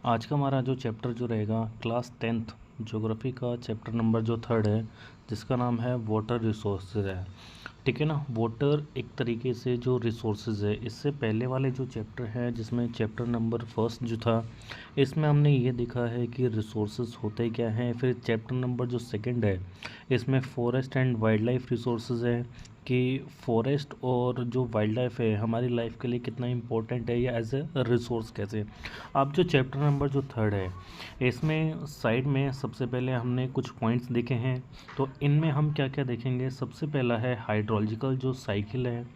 आज का हमारा जो चैप्टर जो रहेगा क्लास 10th ज्योग्राफी का चैप्टर नंबर जो 3rd है, जिसका नाम है वाटर रिसोर्सेज है। ठीक है ना। वाटर एक तरीके से जो रिसोर्सेज है, इससे पहले वाले जो चैप्टर है जिसमें चैप्टर नंबर 1 जो था, इसमें हमने ये देखा है कि रिसोर्सेज होते क्या हैं। फिर चैप्टर नंबर जो 2nd है, इसमें forest and wild life resources है कि फॉरेस्ट और जो वाइल्ड लाइफ है हमारी लाइफ के लिए कितना इम्पोर्टेंट है या एज ए रिसोर्स कैसे। अब जो चैप्टर नंबर जो 3rd है, इसमें साइड में सबसे पहले हमने कुछ पॉइंट्स देखे हैं। तो इनमें हम क्या क्या देखेंगे, सबसे पहला है हाइड्रोलॉजिकल जो साइकिल है।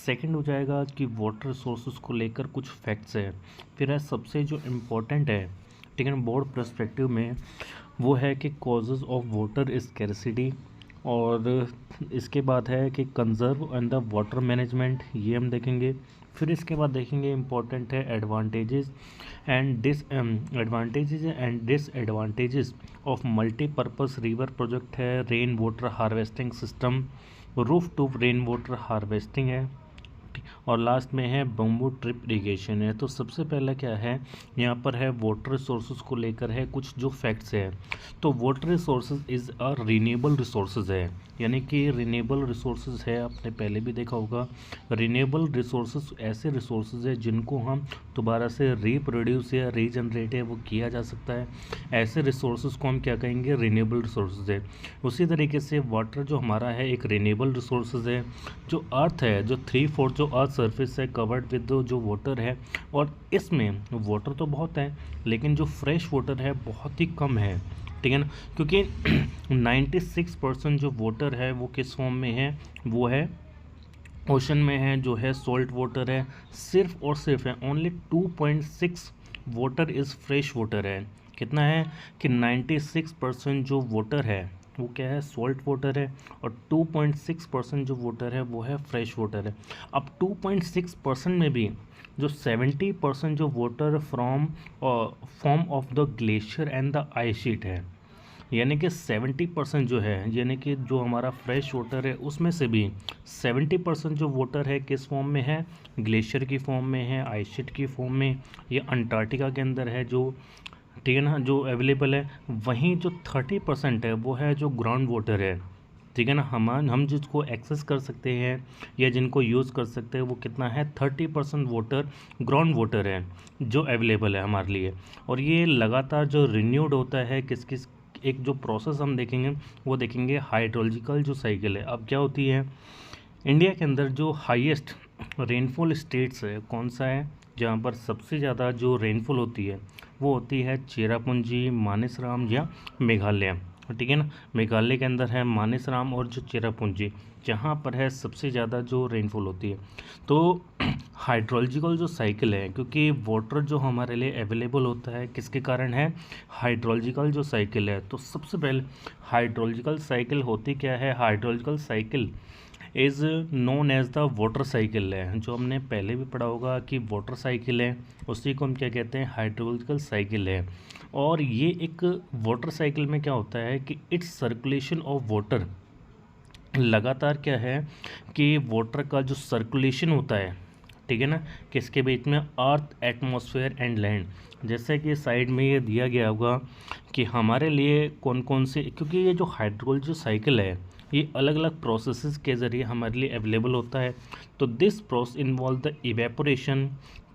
सेकंड हो जाएगा कि वाटर रिसोर्सेज को लेकर कुछ फैक्ट्स है। फिर है सबसे जो इम्पोर्टेंट है, ठीक है ना, बोर्ड पर्सपेक्टिव में, वो है कि कॉजेज़ ऑफ वाटर स्कैरसिटी। और इसके बाद है कि conserve and the water management, ये हम देखेंगे। फिर इसके बाद देखेंगे इम्पोर्टेंट है advantages and disadvantages of multipurpose river project है। Rain water harvesting system, roof to rain water harvesting है। और लास्ट में है बम्बू ट्रिप इरिगेशन है। तो सबसे पहला क्या है, यहाँ पर है वाटर रिसोर्सेज को लेकर है कुछ जो फैक्ट्स है। तो water resources is a renewable resources है, यानी कि रीनेबल रिसोर्सेज है। आपने पहले भी देखा होगा, रीनेबल रिसोर्सेज ऐसे रिसोर्सेज है जिनको हम दोबारा से रिप्रोड्यूस या रीजनरेट है वो किया जा सकता है। ऐसे रिसोर्सेज को हम क्या कहेंगे, रीनेबल रिसोर्सेज है। उसी तरीके से वाटर जो हमारा है एक रीनेबल रिसोर्सेज है। जो अर्थ है, जो 3/4 जो अर्थ सरफेस है कवर्ड विद जो वाटर है, और इसमें वाटर तो बहुत है लेकिन जो फ्रेश वाटर है बहुत ही कम है। ठीक है ना, क्योंकि 96% जो वाटर है वो किस फॉर्म में है, वो है ओशन में है, जो है सॉल्ट वाटर है। सिर्फ और सिर्फ है only 2.6 water is fresh water है। कितना है कि 96% जो वाटर है वो क्या है, सॉल्ट वाटर है, और 2.6% जो वाटर है वो है फ्रेश वाटर है। अब 2.6% में भी जो 70% जो water from form of the glacier and the ice sheet है, यानी कि 70% जो है, यानी कि जो हमारा फ्रेश वाटर है उसमें से भी 70% जो वाटर है किस फॉर्म में है, ग्लेशियर की फॉर्म में है, आइस शीट की फॉर्म में, ये अंटार्कटिका के अंदर है जो, ठीक है ना, जो अवेलेबल है। वहीं जो 30% है वो है जो ग्राउंड वाटर है। ठीक है ना, हम जिसको एक्सेस कर सकते हैं या जिनको यूज़ कर सकते हैं वो कितना है, 30% वाटर ग्राउंड वाटर है जो अवेलेबल है हमारे लिए। और ये लगातार जो रिन्यूड होता है किस किस, एक जो प्रोसेस हम देखेंगे वो देखेंगे हाइड्रोलॉजिकल जो साइकिल है। अब क्या होती है, इंडिया के अंदर जो हाईएस्ट रेनफॉल स्टेट्स है कौन सा है, जहाँ पर सबसे ज़्यादा जो रेनफॉल होती है वो होती है चेरापूंजी, मानेसराम या मेघालय। ठीक है ना, मेघालय के अंदर है मानेसराम और जो चेरापूंजी, जहाँ पर है सबसे ज़्यादा जो रेनफॉल होती है। तो हाइड्रोलॉजिकल जो साइकिल है, क्योंकि वाटर जो हमारे लिए अवेलेबल होता है किसके कारण है, हाइड्रोलॉजिकल जो साइकिल है। तो सबसे पहले हाइड्रोलॉजिकल साइकिल होती क्या है, hydrological cycle is known as the water cycle है। जो हमने पहले भी पढ़ा होगा कि वाटर साइकिल है, उसी को हम क्या कहते हैं, हाइड्रोलॉजिकल साइकिल है। और ये एक वाटर साइकिल में क्या होता है कि इट्स सर्कुलेशन ऑफ वाटर, लगातार क्या है कि वाटर का जो सर्कुलेशन होता है, ठीक है ना, किसके बीच में, अर्थ, एटमॉस्फेयर एंड लैंड। जैसे कि साइड में ये दिया गया होगा कि हमारे लिए कौन कौन से, क्योंकि ये जो हाइड्रोलॉजी साइकिल है ये अलग अलग प्रोसेसेस के ज़रिए हमारे लिए अवेलेबल होता है। तो this process involve the evaporation,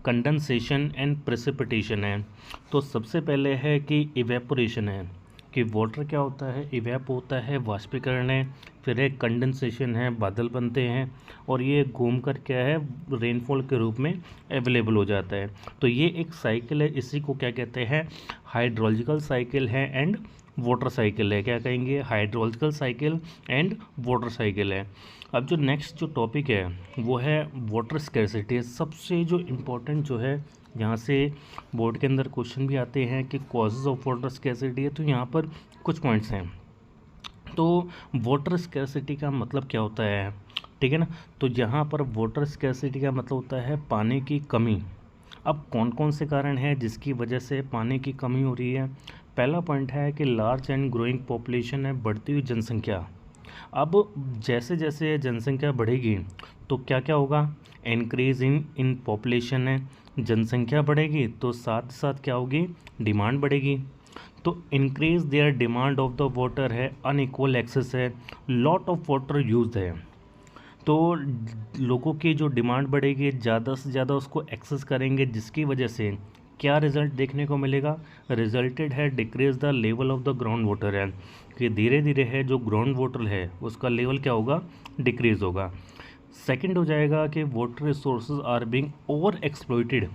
condensation and precipitation है। तो सबसे पहले है कि इवेपोरेशन है, कि वाटर क्या होता है, इवेप होता है, वाष्पीकरण है। फिर एक कंडेंसेशन है, बादल बनते हैं, और ये घूम कर क्या है, रेनफॉल के रूप में अवेलेबल हो जाता है। तो ये एक साइकिल है, इसी को क्या कहते हैं, हाइड्रोलॉजिकल साइकिल है एंड वाटर साइकिल है। क्या कहेंगे, hydrological cycle and water cycle है। अब जो नेक्स्ट जो टॉपिक है वो है वाटर स्कैरसिटी। सबसे जो इम्पोर्टेंट जो है, यहाँ से बोर्ड के अंदर क्वेश्चन भी आते हैं कि कॉजेज़ ऑफ वाटर स्कैरसिटी है। तो यहाँ पर कुछ पॉइंट्स हैं। तो वाटर स्कैरसिटी का मतलब क्या होता है, ठीक है ना। तो यहाँ पर वाटर स्कैरसिटी का मतलब होता है पानी की कमी। अब कौन कौन से कारण हैं जिसकी वजह से पानी की कमी हो रही है। पहला पॉइंट है कि लार्ज एंड ग्रोइंग पॉपुलेशन है, बढ़ती हुई जनसंख्या। अब जैसे जैसे जनसंख्या बढ़ेगी तो क्या क्या होगा, इंक्रीज इन पॉपुलेशन है, जनसंख्या बढ़ेगी तो साथ साथ क्या होगी, डिमांड बढ़ेगी। तो increase their demand of the water है, अनइक्वल एक्सेस है, लॉट ऑफ वाटर यूज है। तो लोगों की जो डिमांड बढ़ेगी, ज़्यादा से ज़्यादा उसको एक्सेस करेंगे, जिसकी वजह से क्या रिज़ल्ट देखने को मिलेगा, रिजल्टेड है decrease the level of the ground water है, कि धीरे धीरे है जो ग्राउंड वाटर है उसका लेवल क्या होगा, डिक्रीज होगा। सेकंड हो जाएगा कि water resources are being over exploited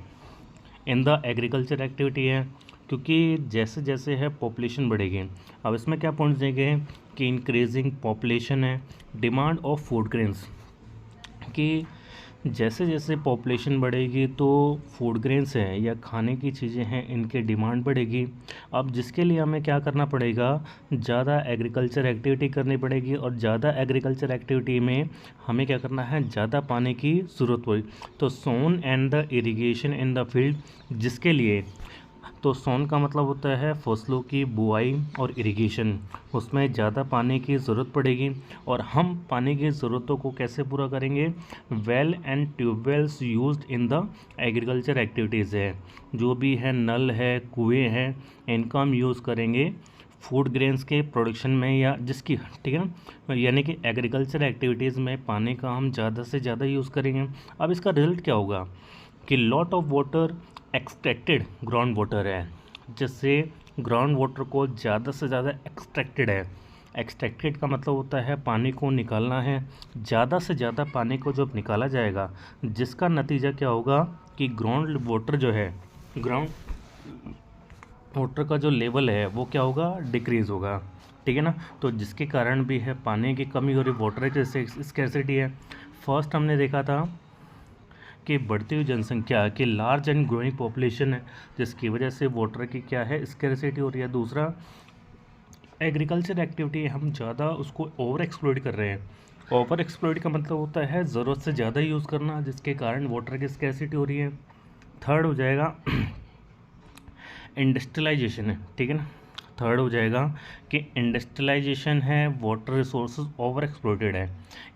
in the agriculture activity है, क्योंकि जैसे जैसे है पॉपुलेशन बढ़ेगी। अब इसमें क्या पॉइंट्स दिए गए हैं कि इंक्रीजिंग पॉपुलेशन है, डिमांड ऑफ फूड ग्रेन्स, कि जैसे जैसे पॉपुलेशन बढ़ेगी तो फूड ग्रेन्स हैं या खाने की चीज़ें हैं इनकी डिमांड बढ़ेगी। अब जिसके लिए हमें क्या करना पड़ेगा, ज़्यादा एग्रीकल्चर एक्टिविटी करनी पड़ेगी, और ज़्यादा एग्रीकल्चर एक्टिविटी में हमें क्या करना है, ज़्यादा पानी की ज़रूरत पड़ी। तो sown and the irrigation in the field, जिसके लिए, तो सोन का मतलब होता है फसलों की बुआई और इरिगेशन, उसमें ज़्यादा पानी की ज़रूरत पड़ेगी। और हम पानी की ज़रूरतों को कैसे पूरा करेंगे, well and tube wells used in the agriculture activities है, जो भी है नल है, कुएँ हैं, इनका हम यूज़ करेंगे फूड ग्रेन्स के प्रोडक्शन में, या जिसकी, ठीक है ना, यानी कि एग्रीकल्चर एक्टिविटीज़ में पानी का हम ज़्यादा से ज़्यादा यूज़ करेंगे। अब इसका रिजल्ट क्या होगा कि lot of water extracted ground water है, जिससे ग्राउंड वाटर को ज़्यादा से ज़्यादा एक्सट्रैक्टेड है। एक्सट्रैक्टेड का मतलब होता है पानी को निकालना है, ज़्यादा से ज़्यादा पानी को जब निकाला जाएगा, जिसका नतीजा क्या होगा कि ग्राउंड वाटर जो है, ग्राउंड वाटर का जो लेवल है वो क्या होगा, डिक्रीज़ होगा, ठीक है ना। तो जिसके कारण भी है पानी की कमी हो रही, वाटर की स्कैर्सिटी है। फर्स्ट हमने देखा था कि बढ़ती हुई जनसंख्या के लार्ज एंड ग्रोइंग पॉपुलेशन है, जिसकी वजह से वाटर की क्या है, स्कैर्सिटी हो रही है। दूसरा, एग्रीकल्चर एक्टिविटी हम ज़्यादा उसको ओवर एक्सप्लॉइट कर रहे हैं। ओवर एक्सप्लॉइट का मतलब होता है ज़रूरत से ज़्यादा यूज़ करना, जिसके कारण वाटर की स्कैर्सिटी हो रही है। थर्ड हो जाएगा इंडस्ट्रियलाइजेशन है, ठीक है ना। थर्ड हो जाएगा कि इंडस्ट्रियलाइजेशन है, वाटर रिसोर्सेज ओवर एक्सप्लॉइटेड है,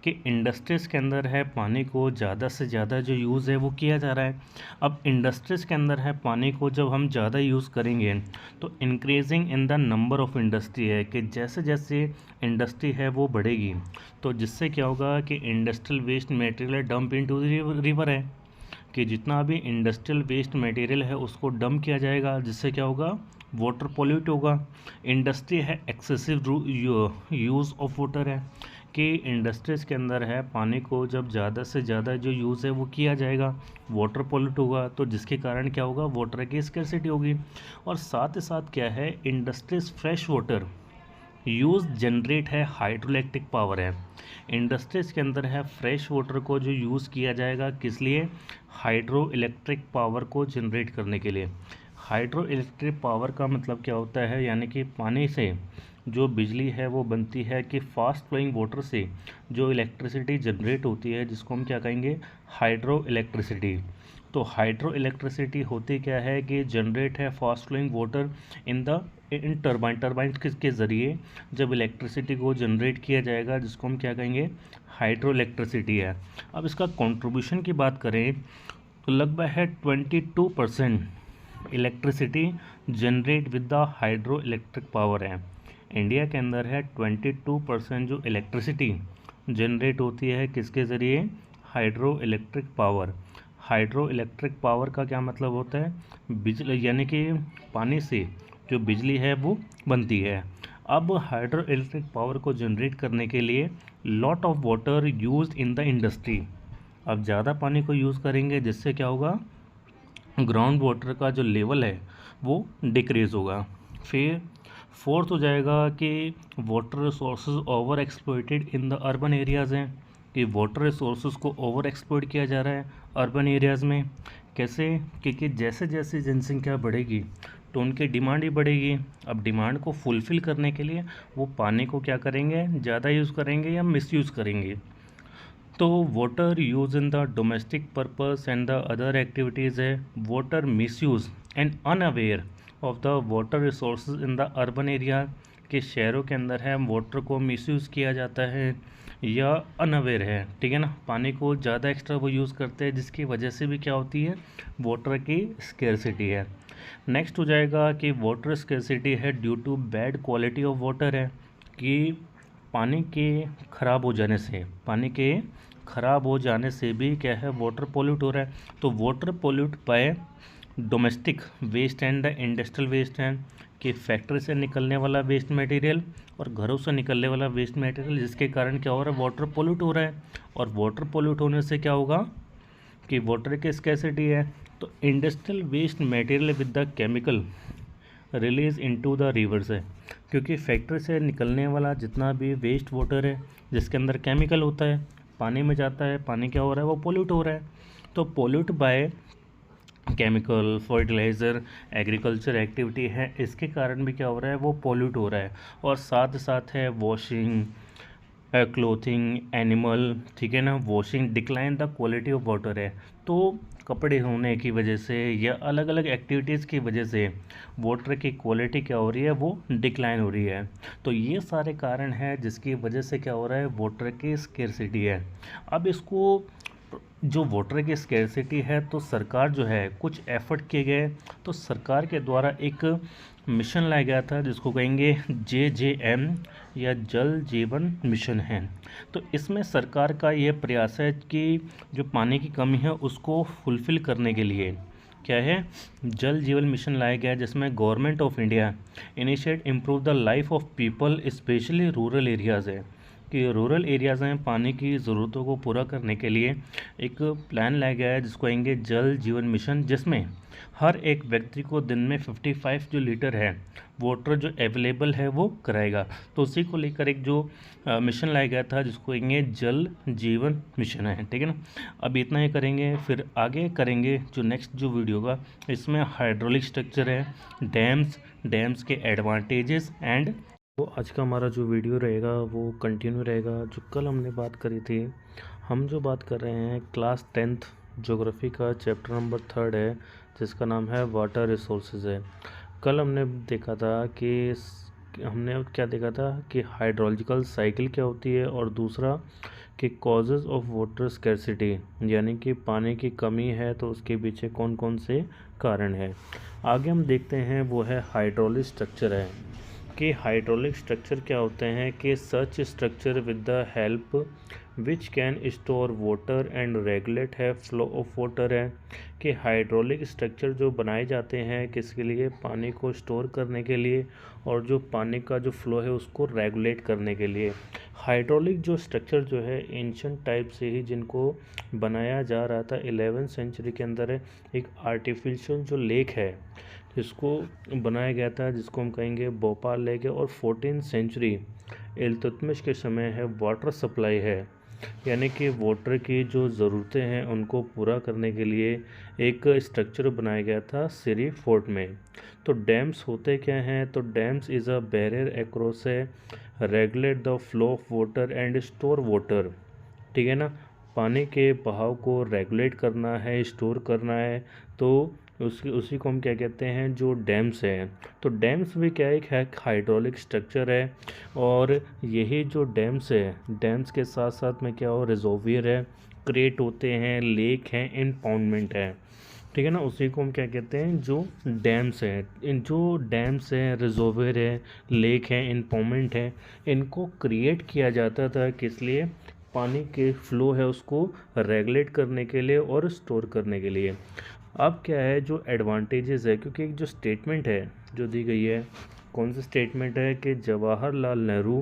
कि इंडस्ट्रीज़ के अंदर है पानी को ज़्यादा से ज़्यादा जो यूज़ है वो किया जा रहा है। अब इंडस्ट्रीज़ के अंदर है पानी को जब हम ज़्यादा यूज़ करेंगे तो increasing in the number of industry है, कि जैसे जैसे इंडस्ट्री है वो बढ़ेगी तो जिससे क्या होगा कि industrial waste material dump into river है, कि जितना भी इंडस्ट्रियल वेस्ट मटेरियल है उसको डंप किया जाएगा, जिससे क्या होगा, वाटर पॉल्यूट होगा। इंडस्ट्री है एक्सेसिव यूज़ ऑफ वाटर है, कि इंडस्ट्रीज़ के अंदर है पानी को जब ज़्यादा से ज़्यादा जो यूज़ है वो किया जाएगा, वाटर पॉल्यूट होगा, तो जिसके कारण क्या होगा, वाटर की स्कैर्सिटी होगी। और साथ ही साथ क्या है, industries fresh water use generate है हाइड्रो इलेक्ट्रिक पावर है। इंडस्ट्रीज़ के अंदर है फ्रेश वाटर को जो यूज़ किया जाएगा, किस लिए, हाइड्रो इलेक्ट्रिक पावर को जनरेट करने के लिए। हाइड्रो इलेक्ट्रिक पावर का मतलब क्या होता है, यानी कि पानी से जो बिजली है वो बनती है, कि फास्ट फ्लोइंग वाटर से जो इलेक्ट्रिसिटी जनरेट होती है, जिसको हम क्या कहेंगे, हाइड्रो इलेक्ट्रिसिटी। तो हाइड्रो इलेक्ट्रिसिटी होती क्या है कि जनरेट है fast flowing water in turbine के ज़रिए जब इलेक्ट्रिसिटी को जनरेट किया जाएगा, जिसको हम क्या कहेंगे, हाइड्रो इलेक्ट्रिसिटी है। अब इसका कंट्रीब्यूशन की बात करें तो लगभग है 22% electricity generate with the hydro electric power है। इंडिया के अंदर है 22% जो इलेक्ट्रिसिटी जनरेट होती है किसके ज़रिए, hydro electric power. Hydro electric power का क्या मतलब होता है, बिजली, यानी कि पानी से जो बिजली है वो बनती है। अब हाइड्रो इलेक्ट्रिक पावर को जनरेट करने के लिए lot of water used in the industry. अब ज़्यादा पानी को यूज़ करेंगे, जिससे क्या होगा, ग्राउंड वाटर का जो लेवल है वो डिक्रीज़ होगा। फिर फोर्थ हो जाएगा कि water resources over exploited in the urban areas हैं, कि वाटर रिसोर्सेज को ओवर एक्सप्लॉइट किया जा रहा है अर्बन एरियाज़ में। कैसे, क्योंकि जैसे जैसे जनसंख्या बढ़ेगी तो उनकी डिमांड ही बढ़ेगी। अब डिमांड को फुलफ़िल करने के लिए वो पानी को क्या करेंगे, ज़्यादा यूज़ करेंगे या मिसयूज़ करेंगे। तो water use in the domestic purpose and the other activities है, water misuse and unaware of the water resources in the urban area, कि शहरों के अंदर है वाटर को मिसयूज़ किया जाता है या अनअवेयर है, ठीक है ना, पानी को ज़्यादा एक्स्ट्रा वो यूज़ करते हैं, जिसकी वजह से भी क्या होती है, वाटर की स्केर्सिटी है। नेक्स्ट हो जाएगा कि वाटर स्केर्सिटी है due to bad quality of water है, कि पानी के ख़राब हो जाने से, पानी के ख़राब हो जाने से भी क्या है, वाटर पोल्यूट हो रहा है। तो water pollute by domestic waste and the industrial waste है, कि फैक्ट्री से निकलने वाला वेस्ट मटेरियल और घरों से निकलने वाला वेस्ट मटेरियल, जिसके कारण क्या हो रहा है, वाटर पोल्यूट हो रहा है। और वाटर पोल्यूट होने से क्या होगा कि वाटर की स्कैसिटी है। तो industrial waste material with the chemical release into the rivers है, क्योंकि फैक्ट्री से निकलने वाला जितना भी वेस्ट वाटर है जिसके अंदर केमिकल होता है, पानी में जाता है, पानी क्या हो रहा है, वो पोल्यूट हो रहा है। तो pollute by chemical, fertiliser, agriculture activity है, इसके कारण भी क्या हो रहा है, वो पोल्यूट हो रहा है। और साथ साथ है वॉशिंग, क्लोथिंग, एनिमल, ठीक है ना, washing decline the quality of water है। तो कपड़े धोने की वजह से या अलग अलग एक्टिविटीज़ की वजह से वाटर की क्वालिटी क्या हो रही है, वो डिक्लाइन हो रही है। तो ये सारे कारण हैं जिसकी वजह से क्या हो रहा है, वाटर की स्केर्सिटी है। अब इसको, जो वाटर की स्केर्सिटी है, तो सरकार जो है कुछ एफर्ट किए गए, तो सरकार के द्वारा एक मिशन लाया गया था जिसको कहेंगे JJM या जल जीवन मिशन है। तो इसमें सरकार का यह प्रयास है कि जो पानी की कमी है उसको फुलफ़िल करने के लिए क्या है, जल जीवन मिशन लाया गया, जिसमें government of India initiate improve the life of people specially rural areas है, कि रूरल एरियाज़ में पानी की ज़रूरतों को पूरा करने के लिए एक प्लान लाया गया है जिसको कहेंगे जल जीवन मिशन, जिसमें हर एक व्यक्ति को दिन में 55 जो लीटर है वाटर जो अवेलेबल है वो कराएगा। तो उसी को लेकर एक जो मिशन लाया गया था जिसको कहेंगे जल जीवन मिशन है, ठीक है ना। अब इतना ही करेंगे, फिर आगे करेंगे जो नेक्स्ट जो वीडियो का, इसमें हाइड्रोलिक स्ट्रक्चर है, डैम्स के एडवांटेजेस एंड, तो आज का हमारा जो वीडियो रहेगा वो कंटिन्यू रहेगा जो कल हमने बात करी थी। हम जो बात कर रहे हैं क्लास 10th ज्योग्राफी का चैप्टर नंबर 3 है, जिसका नाम है वाटर रिसोर्सेज है। कल हमने देखा था कि हमने क्या देखा था कि हाइड्रोलॉजिकल साइकिल क्या होती है, और दूसरा कि कॉजेज़ ऑफ वाटर स्कैर्सिटी, यानी कि पानी की कमी है तो उसके पीछे कौन कौन से कारण है। आगे हम देखते हैं वो है हाइड्रोलिक स्ट्रक्चर है, कि हाइड्रोलिक स्ट्रक्चर क्या होते हैं, कि such structure with the help which can store water and regulate है फ्लो ऑफ वाटर है, कि हाइड्रोलिक स्ट्रक्चर जो बनाए जाते हैं किसके लिए, पानी को स्टोर करने के लिए और जो पानी का जो फ्लो है उसको रेगुलेट करने के लिए। हाइड्रोलिक जो स्ट्रक्चर जो है एंशिएंट टाइप से ही जिनको बनाया जा रहा था 11th सेंचुरी के अंदर है। एक आर्टिफिशियल जो लेक है जिसको बनाया गया था, जिसको हम कहेंगे भोपाल लेक है, और 14th सेंचुरी इल्तुतमिश के समय है वाटर सप्लाई है, यानी कि वाटर की जो ज़रूरतें हैं उनको पूरा करने के लिए एक स्ट्रक्चर बनाया गया था सिरी फोर्ट में। तो डैम्स होते क्या हैं, तो dams is a barrier across है regulate the flow of water and store water, ठीक है ना, पानी के बहाव को रेगुलेट करना है, स्टोर करना है, तो उसी को हम क्या कहते हैं, जो डैम्स हैं। तो डैम्स भी क्या एक है हाइड्रोलिक स्ट्रक्चर है, और यही जो डैम्स है, डैम्स के साथ साथ में क्या हो, रिजर्वोयर है, क्रिएट होते हैं, लेक हैं, इम्पाउंडमेंट है, ठीक है ना, उसी को हम क्या कहते हैं, जो डैम्स हैं। इन जो डैम्स हैं, रिजर्वोयर है, लेक हैं, इम्पाउंडमेंट है, इनको क्रिएट किया जाता था किस लिए, पानी के फ्लो है उसको रेगुलेट करने के लिए और स्टोर करने के लिए। अब क्या है जो एडवांटेजेस है, क्योंकि एक जो स्टेटमेंट है जो दी गई है, कौन सी स्टेटमेंट है, कि Jawaharlal Nehru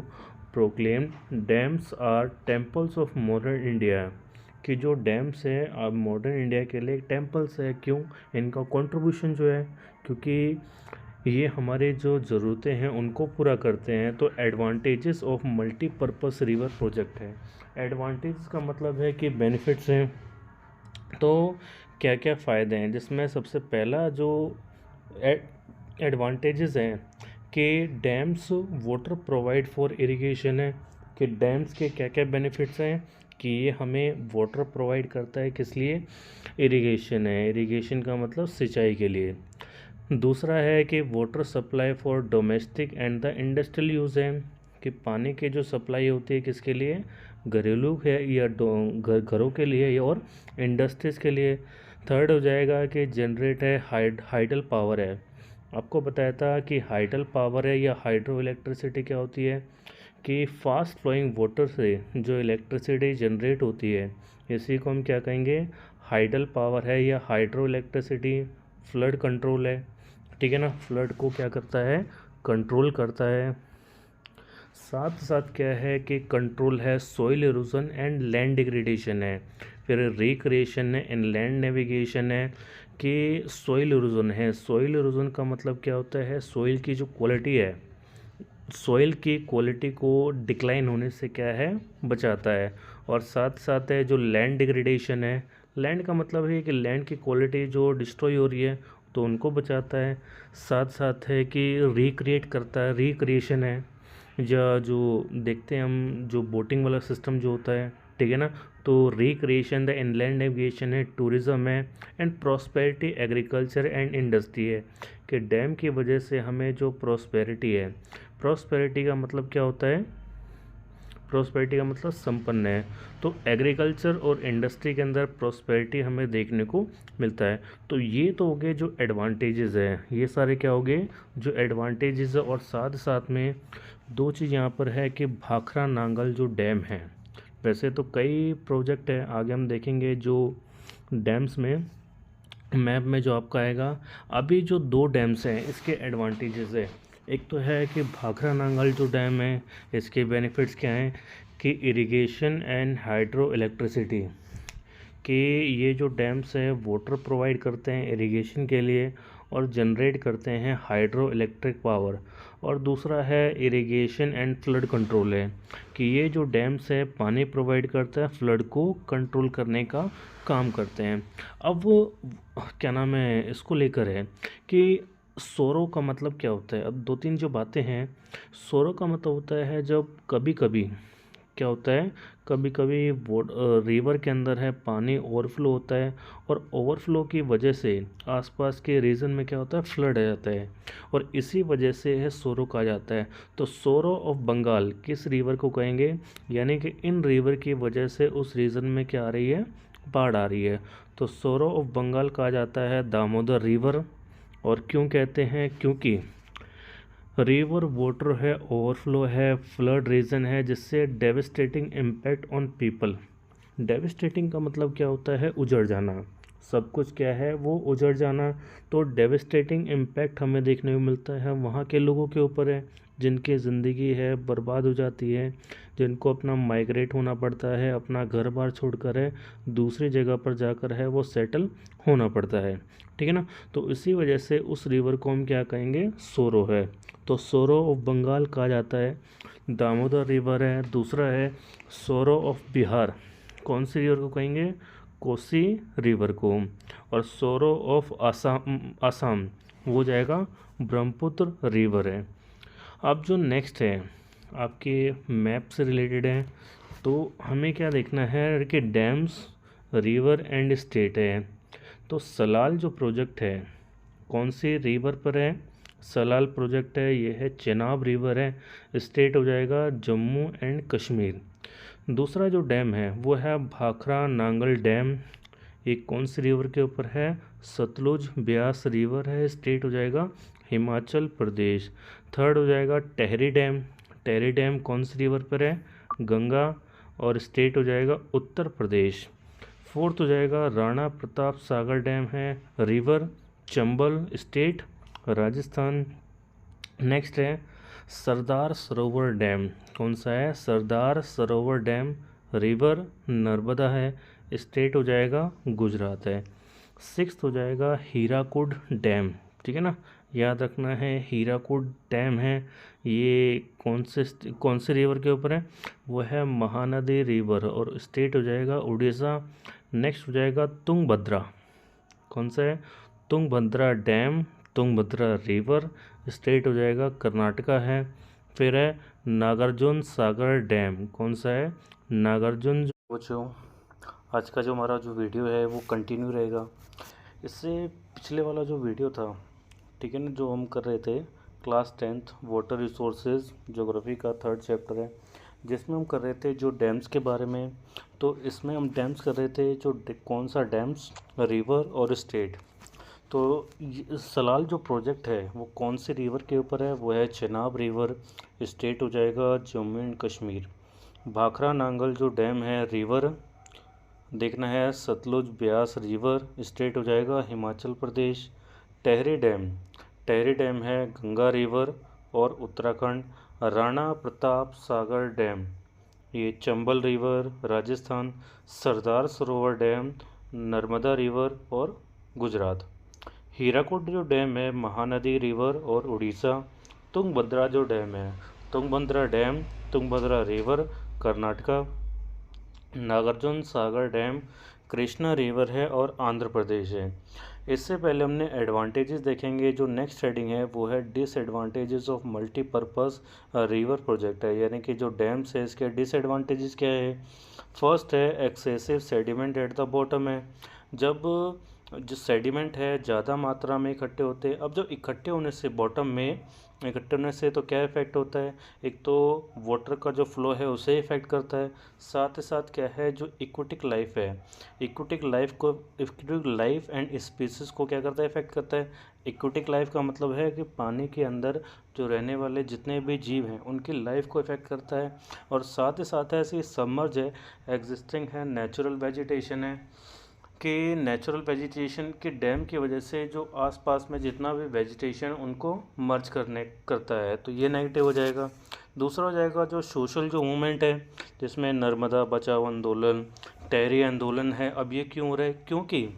proclaimed dams are temples of modern India, कि जो डैम्स है अब मॉडर्न इंडिया के लिए टेम्पल्स है। क्यों, इनका कंट्रीब्यूशन जो है, क्योंकि ये हमारे जो ज़रूरतें हैं उनको पूरा करते हैं। तो advantages of multipurpose river project है। एडवांटेज का मतलब है कि बेनिफिट्स हैं, तो क्या क्या फ़ायदे हैं, जिसमें सबसे पहला जो एडवांटेजेस हैं कि dams water provide for irrigation है, कि डैम्स के क्या क्या बेनिफिट्स हैं, कि ये हमें वाटर प्रोवाइड करता है किस लिए, इरिगेशन है, इरिगेशन का मतलब सिंचाई के लिए। दूसरा है कि water supply for domestic and the industrial use है, कि पानी की जो सप्लाई होती है किसके लिए, घरेलू है या घरों के लिए और इंडस्ट्रीज़ के लिए। थर्ड हो जाएगा कि जनरेट है हाइडल पावर है। आपको बताया था कि हाइडल पावर है या हाइड्रो इलेक्ट्रिसिटी क्या होती है, कि फास्ट फ्लोइंग वाटर से जो इलेक्ट्रिसिटी जनरेट होती है इसी को हम क्या कहेंगे, हाइडल पावर है या हाइड्रो इलेक्ट्रिसिटी। फ्लड कंट्रोल है, ठीक है ना, फ्लड को क्या करता है, कंट्रोल करता है। साथ साथ क्या है कि कंट्रोल है soil erosion and land degradation है। फिर रिक्रिएशन है, इनलैंड नेविगेशन है, कि सॉइल इरोजन है। सॉइल इरोजन का मतलब क्या होता है, सॉइल की जो क्वालिटी है, सॉइल की क्वालिटी को डिक्लाइन होने से क्या है, बचाता है। और साथ साथ है जो लैंड डिग्रेडेशन है, लैंड का मतलब है कि लैंड की क्वालिटी जो डिस्ट्रॉय हो रही है तो उनको बचाता है। साथ साथ है कि रिक्रिएट करता है, रिक्रिएशन है, या जो देखते हैं हम जो बोटिंग वाला सिस्टम जो होता है, ठीक है ना, तो रिक्रिएशन द इनलैंड नेविगेशन है, टूरिज़्म है and prosperity agriculture and industry है, कि डैम की वजह से हमें जो प्रॉस्पेरिटी है, प्रॉस्पेरिटी का मतलब क्या होता है, प्रॉस्पेरिटी का मतलब संपन्न है, तो एग्रीकल्चर और इंडस्ट्री के अंदर प्रॉस्पेरिटी हमें देखने को मिलता है। तो ये तो हो गए जो एडवांटेजेस हैं, ये सारे क्या हो गए जो एडवांटेजेस है। और साथ साथ में दो चीज़ यहाँ पर है कि भाखड़ा नांगल जो डैम है, वैसे तो कई प्रोजेक्ट हैं, आगे हम देखेंगे जो डैम्स में मैप में जो आपका आएगा। अभी जो दो डैम्स हैं इसके एडवांटेजेस है, एक तो है कि भाखड़ा नांगल जो डैम है इसके बेनिफिट्स क्या हैं, कि इरिगेशन एंड हाइड्रो इलेक्ट्रिसिटी, कि ये जो डैम्स हैं वाटर प्रोवाइड करते हैं इरिगेशन के लिए और जनरेट करते हैं हाइड्रो इलेक्ट्रिक पावर। और दूसरा है इरिगेशन एंड फ्लड कंट्रोल है, कि ये जो डैम्स है पानी प्रोवाइड करता है, फ्लड को कंट्रोल करने का काम करते हैं। अब वो क्या नाम है इसको लेकर है कि सोरो का मतलब क्या होता है। अब दो तीन जो बातें हैं, सोरो का मतलब होता है जब कभी कभी क्या होता है, कभी कभी रिवर के अंदर है पानी ओवरफ्लो होता है और ओवरफ्लो की वजह से आसपास के रीजन में क्या होता है, फ्लड आ जाता है और इसी वजह से है सोरो कहा जाता है। तो सोरो ऑफ बंगाल किस रिवर को कहेंगे, यानी कि इन रिवर की वजह से उस रीजन में क्या आ रही है, बाढ़ आ रही है। तो सोरो ऑफ बंगाल कहा जाता है दामोदर रिवर। और क्यों कहते हैं, क्योंकि रिवर वाटर है, ओवरफ्लो है, फ्लड रीजन है, जिससे devastating impact on people. Devastating का मतलब क्या होता है, उजड़ जाना, सब कुछ क्या है वो उजड़ जाना। तो डेविस्टेटिंग इम्पैक्ट हमें देखने को मिलता है वहाँ के लोगों के ऊपर है जिनकी ज़िंदगी है बर्बाद हो जाती है, जिनको अपना माइग्रेट होना पड़ता है, अपना घर बार छोड़कर है दूसरी जगह पर जाकर है वो सेटल होना पड़ता है, ठीक है ना। तो इसी वजह से उस रिवर को हम क्या कहेंगे, सोरो है। तो सोरो ऑफ बंगाल कहा जाता है, दामोदर रिवर है। दूसरा है सोरो ऑफ बिहार, कौन सी रिवर को कहेंगे, कोसी रिवर को। और सोरो ऑफ आसाम, आसाम वो हो जाएगा ब्रह्मपुत्र रिवर है। अब जो नेक्स्ट है आपके मैप से रिलेटेड है, तो हमें क्या देखना है कि डैम्स, रिवर एंड स्टेट है। तो सलाल जो प्रोजेक्ट है कौन सी रिवर पर है, सलाल प्रोजेक्ट है, ये है चेनाब रिवर है, स्टेट हो जाएगा जम्मू एंड कश्मीर। दूसरा जो डैम है वो है भाखड़ा नांगल डैम, ये कौन सी रिवर के ऊपर है, सतलुज ब्यास रिवर है, स्टेट हो जाएगा हिमाचल प्रदेश। थर्ड हो जाएगा टेहरी डैम, टेहरी डैम कौन सी रिवर पर है, गंगा, और स्टेट हो जाएगा उत्तर प्रदेश। फोर्थ हो जाएगा राणा प्रताप सागर डैम है, river Chambal, state Rajasthan. Next है सरदार सरोवर डैम, कौन सा है, सरदार सरोवर डैम, रिवर नर्मदा है, स्टेट हो जाएगा गुजरात है। सिक्स्थ हो जाएगा हीराकुड डैम, ठीक है ना, याद रखना है हीराकुड डैम है, ये कौन से रिवर के ऊपर है, वो है महानदी रिवर, और स्टेट हो जाएगा उड़ीसा। नेक्स्ट हो जाएगा तुंगभद्रा, कौन सा है, Tungabhadra dam, Tungabhadra river, state हो जाएगा कर्नाटका है। फिर है नागार्जुन सागर डैम, कौन सा है, नागार्जुन। बच्चों आज का जो हमारा जो वीडियो है वो कंटिन्यू रहेगा, इससे पिछले वाला जो वीडियो था ठीक है ना, जो हम कर रहे थे class 10th water resources geography का 3rd चैप्टर है, जिसमें हम कर रहे थे जो डैम्स के बारे में। तो इसमें हम डैम्स कर रहे थे जो कौन सा डैम्स, रिवर और स्टेट। तो सलाल जो प्रोजेक्ट है वो कौन से रिवर के ऊपर है, वो है चेनाब रिवर। स्टेट हो जाएगा जम्मू एंड कश्मीर। भाखड़ा नांगल जो डैम है रिवर देखना है, सतलुज ब्यास रिवर। स्टेट हो जाएगा हिमाचल प्रदेश। टेहरी डैम है गंगा रिवर और उत्तराखंड। राणा प्रताप सागर डैम ये Chambal river Rajasthan. Sardar Sarovar dam Narmada river और गुजरात। हीराकुड जो डैम है महानदी रिवर और उड़ीसा। तुंगभद्रा जो डैम है Tungabhadra dam Tungabhadra river Karnataka. Nagarjuna Sagar dam Krishna river है और आंध्र प्रदेश है। इससे पहले हमने एडवांटेजेस देखेंगे। जो नेक्स्ट हेडिंग है वो है disadvantages of multipurpose river project है, यानी कि जो डैम्स है इसके डिसएडवांटेजेस क्या है। फर्स्ट है excessive sediment at the bottom है। जब जो सेडिमेंट है ज़्यादा मात्रा में इकट्ठे होते हैं, अब जो इकट्ठे होने से बॉटम में इकट्ठे होने से तो क्या इफ़ेक्ट होता है, एक तो वाटर का जो फ्लो है उसे इफ़ेक्ट करता है, साथ ही साथ क्या है जो इक्वेटिक लाइफ है, इक्वेटिक लाइफ एंड स्पीसीज़ को क्या करता है, इफ़ेक्ट करता है। इक्वेटिक लाइफ का मतलब है कि पानी के अंदर जो रहने वाले जितने भी जीव हैं उनकी लाइफ को इफ़ेक्ट करता है। और साथ ही साथ ऐसे सबमर्ज है, एग्जिस्टिंग है, नेचुरल वेजिटेशन है कि नेचुरल वेजिटेशन के डैम की वजह से जो आसपास में जितना भी वेजिटेशन उनको मर्ज करता है, तो ये नेगेटिव हो जाएगा। दूसरा हो जाएगा जो सोशल जो मूवमेंट है, जिसमें नर्मदा बचाओ आंदोलन, टेहरी आंदोलन है। अब ये क्यों हो रहा है, क्योंकि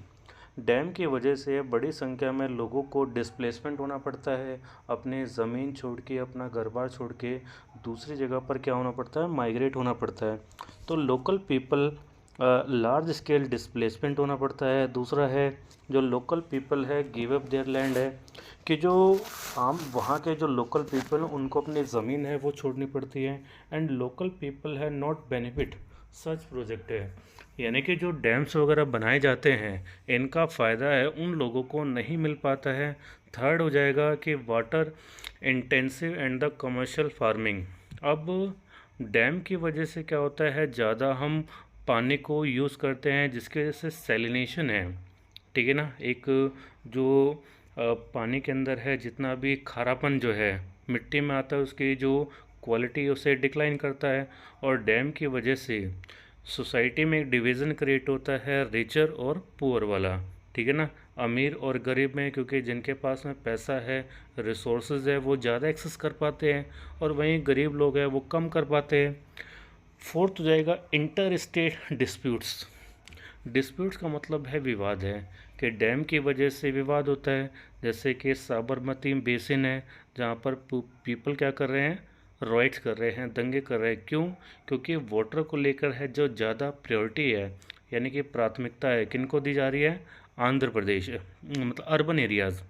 डैम की वजह से बड़ी संख्या में लोगों को डिस्प्लेसमेंट होना पड़ता है, अपनी ज़मीन छोड़ के अपना घर बार छोड़ के दूसरी जगह पर क्या होना पड़ता है, माइग्रेट होना पड़ता है। तो local people large scale displacement होना पड़ता है। दूसरा है जो लोकल पीपल है गिव अप देयर लैंड है, कि जो आम वहाँ के जो लोकल पीपल उनको अपनी ज़मीन है वो छोड़नी पड़ती है। एंड लोकल पीपल है नॉट बेनिफिट सच प्रोजेक्ट है, यानी कि जो डैम्स वगैरह बनाए जाते हैं इनका फ़ायदा है उन लोगों को नहीं मिल पाता है। थर्ड हो जाएगा कि water intensive and the commercial farming. अब डैम की वजह से क्या होता है, ज़्यादा हम पानी को यूज़ करते हैं जिसकी वजह से सैलिनेशन है, ठीक है ना, एक जो पानी के अंदर है जितना भी खारापन जो है मिट्टी में आता है उसकी जो क्वालिटी उसे डिक्लाइन करता है। और डैम की वजह से सोसाइटी में एक डिवीज़न क्रिएट होता है रिचर और पुअर वाला, ठीक है ना, अमीर और गरीब में, क्योंकि जिनके पास में पैसा है रिसोर्सेज है वो ज़्यादा एक्सेस कर पाते हैं और वहीं गरीब लोग हैं वो कम कर पाते हैं। फोर्थ हो जाएगा इंटर स्टेट डिस्प्यूट्स का मतलब है विवाद है, कि डैम की वजह से विवाद होता है। जैसे कि साबरमती बेसिन है जहाँ पर पीपल क्या कर रहे हैं, रॉइट्स कर रहे हैं, दंगे कर रहे हैं। क्यों, क्योंकि वाटर को लेकर है जो ज़्यादा प्रायोरिटी है, यानी कि प्राथमिकता है किनको दी जा रही है, आंध्र प्रदेश मतलब अर्बन एरियाज़,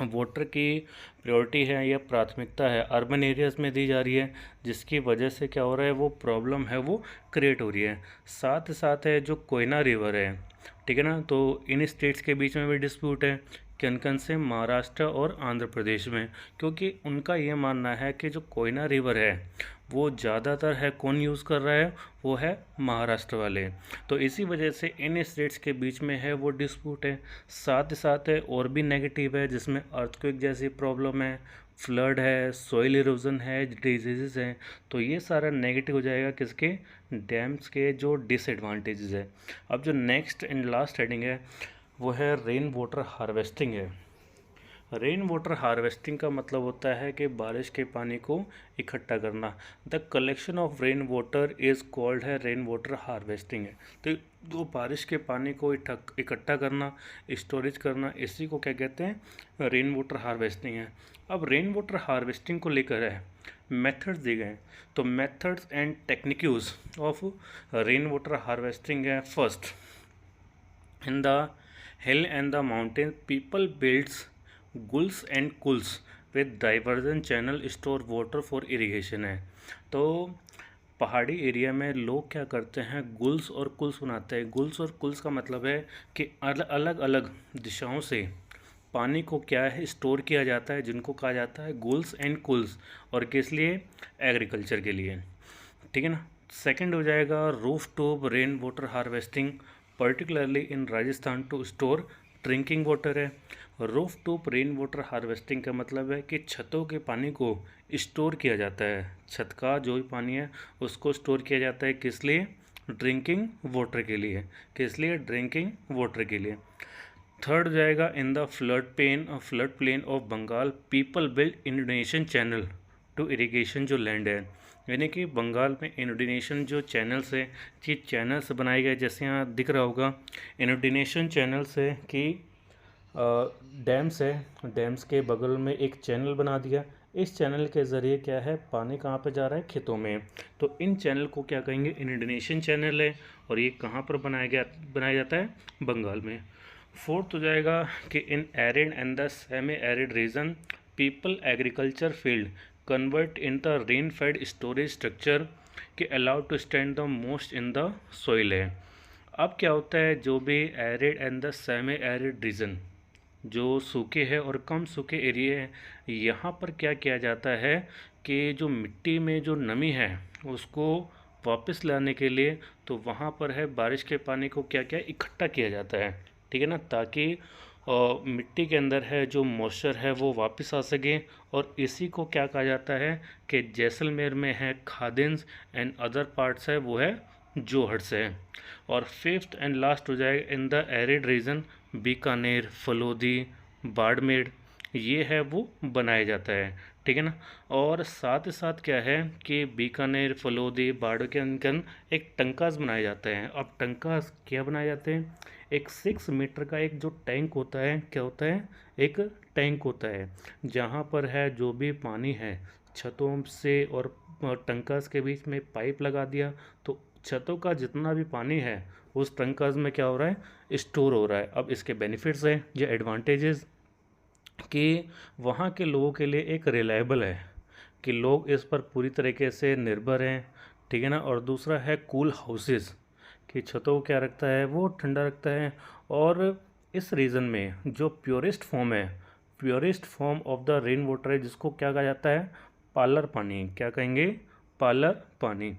वाटर की प्रायोरिटी है या प्राथमिकता है अर्बन एरियाज़ में दी जा रही है, जिसकी वजह से क्या हो रहा है वो प्रॉब्लम है वो क्रिएट हो रही है। साथ ही साथ है जो कोयना रिवर है, ठीक है ना, तो इन स्टेट्स के बीच में भी डिस्प्यूट है, किन किन से, महाराष्ट्र और आंध्र प्रदेश में, क्योंकि उनका ये मानना है कि जो कोयना रिवर है वो ज़्यादातर है कौन यूज़ कर रहा है, वो है महाराष्ट्र वाले। तो इसी वजह से इन स्टेट्स के बीच में है वो डिस्प्यूट है। साथ ही साथ है और भी नेगेटिव है, जिसमें अर्थक्वेक जैसी प्रॉब्लम है, फ्लड है, सॉइल इरोजन है, डिजीज़ हैं। तो ये सारा नेगेटिव हो जाएगा किसके, डैम्स के जो डिसएडवांटेजेस है। अब जो नेक्स्ट एंड लास्ट हेडिंग है वो है रेन वाटर हार्वेस्टिंग है। रेन वाटर हार्वेस्टिंग का मतलब होता है कि बारिश के पानी को इकट्ठा करना। The collection of rain water is called है रेन वाटर हार्वेस्टिंग है। तो जो बारिश के पानी को इकट्ठा करना, स्टोरेज करना, इसी को क्या कहते हैं, रेन वाटर हार्वेस्टिंग है। अब रेन वाटर हार्वेस्टिंग को लेकर है मेथड्स दिए गए हैं, तो methods and techniques of rain water harvesting है। First, in the hill and the mountain people builds guls and kuls with diversion channel store water for irrigation है। तो पहाड़ी एरिया में लोग क्या करते हैं, गुल्स और कुल्स बनाते हैं। गुल्स और कुल्स का मतलब है कि अलग अलग दिशाओं से पानी को क्या है स्टोर किया जाता है, जिनको कहा जाता है गुल्स एंड कुल्स, और किस लिए? एग्रीकल्चर के लिए, ठीक है ना। सेकंड हो जाएगा roof top rain water harvesting, particularly in Rajasthan to store drinking water है। Roof top rain water harvesting का मतलब है कि छतों के पानी को स्टोर किया जाता है, छत का जो भी पानी है उसको स्टोर किया जाता है, किस लिए? ड्रिंकिंग वाटर के लिए, किस लिए? ड्रिंकिंग वाटर के लिए। थर्ड हो जाएगा in the flood plain of Bengal people build inundation channel to irrigation, जो लैंड है, यानी कि बंगाल में इंडोनेशियन जो चैनल्स है, ये चैनल्स बनाए गए, जैसे यहाँ दिख रहा होगा इंडोनेशियन चैनल्स है कि डैम्स है, डैम्स के बगल में एक चैनल बना दिया। इस चैनल के ज़रिए क्या है, पानी कहाँ पे जा रहा है? खेतों में। तो इन चैनल को क्या कहेंगे? इंडोनेशियन चैनल है, और ये कहाँ पर बनाया जाता है? बंगाल में। फोर्थ हो जाएगा कि in arid and the semi arid region people agriculture field convert in the rain fed storage structure के allowed to stand the most in the soil है। अब क्या होता है, जो भी arid and the semi arid region, जो सूखे हैं और कम सूखे एरिया है, यहाँ पर क्या किया जाता है कि जो मिट्टी में जो नमी है उसको वापस लाने के लिए, तो वहाँ पर है बारिश के पानी को क्या क्या इकट्ठा किया जाता है, ठीक है ना, ताकि मिट्टी के अंदर है जो मॉइस्चर है वो वापस आ सके। और इसी को क्या कहा जाता है कि जैसलमेर में है खादिन्स एंड अदर पार्ट्स है वो है जोहड़ है। और फिफ्थ एंड लास्ट हो जाएगा in the arid region Bikaner, Phalodi, Barmer, ये है वो बनाया जाता है, ठीक है ना। और साथ ही साथ क्या है कि बीकानेर, फलोदी, बाड़ के अंदर एक टंकास बनाए जाते हैं। अब टंकास क्या बनाए जाते हैं? एक 6 मीटर का एक जो टैंक होता है, क्या होता है? एक टैंक होता है, जहाँ पर है जो भी पानी है छतों से और टंकास के बीच में पाइप लगा दिया, तो छतों का जितना भी पानी है उस टंकास में क्या हो रहा है? स्टोर हो रहा है। अब इसके बेनिफिट्स हैं, ये एडवांटेजेस कि वहाँ के लोगों के लिए एक रिलायबल है कि लोग इस पर पूरी तरीके से निर्भर हैं, ठीक है ना। और दूसरा है कूल हाउसेस, कि छतों को क्या रखता है? वो ठंडा रखता है। और इस रीजन में जो प्योरेस्ट फॉर्म है, purest form of the rain water है, जिसको क्या कहा जाता है? पालर पानी। क्या कहेंगे? पालर पानी।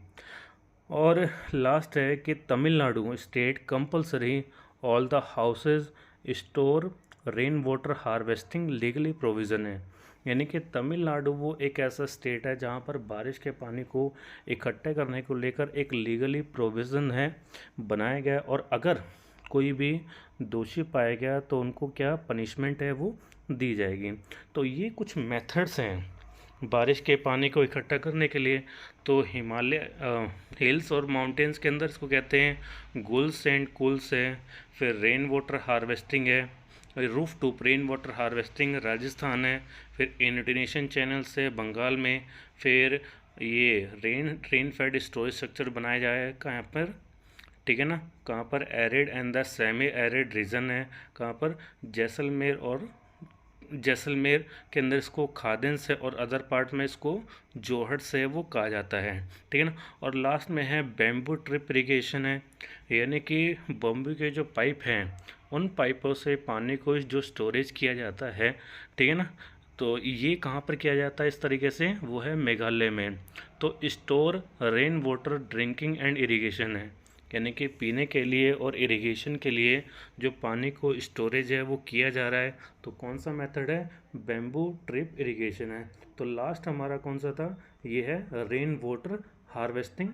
और लास्ट है कि Tamil Nadu state compulsory all the houses store rain water harvesting legally provision है, यानी कि तमिलनाडु वो एक ऐसा स्टेट है जहाँ पर बारिश के पानी को इकट्ठे करने को लेकर एक लीगली प्रोविज़न है बनाया गया। और अगर कोई भी दोषी पाया गया तो उनको क्या पनिशमेंट है वो दी जाएगी। तो ये कुछ मेथड्स हैं बारिश के पानी को इकट्ठा करने के लिए। तो हिमालय हिल्स और माउंटेन्स के अंदर इसको कहते हैं गुल्स एंड कुल्स है, फिर रेन वाटर हार्वेस्टिंग है, roof top rain water harvesting Rajasthan है, फिर इंडोनेशियन चैनल से बंगाल में, फिर ये रेन फेड स्टोरेज स्ट्रक्चर बनाया जाए कहाँ पर? ठीक है ना, कहाँ पर? Arid and the semi arid reason है, कहाँ पर? जैसलमेर। और जैसलमेर के अंदर इसको खादिन से और अदर पार्ट में इसको जोहड़ से वो कहा जाता है, ठीक है ना। और लास्ट में है बैम्बू ट्रिप इरिगेशन है, यानी कि बम्बू के जो पाइप हैं उन पाइपों से पानी को जो स्टोरेज किया जाता है, ठीक है ना। तो ये कहाँ पर किया जाता है इस तरीके से? वो है मेघालय में। तो store rain water drinking and irrigation है, यानी कि पीने के लिए और इरिगेशन के लिए जो पानी को स्टोरेज है वो किया जा रहा है। तो कौन सा मेथड है? बैम्बू ट्रिप इरिगेशन है। तो लास्ट हमारा कौन सा था? ये है रेन वाटर हार्वेस्टिंग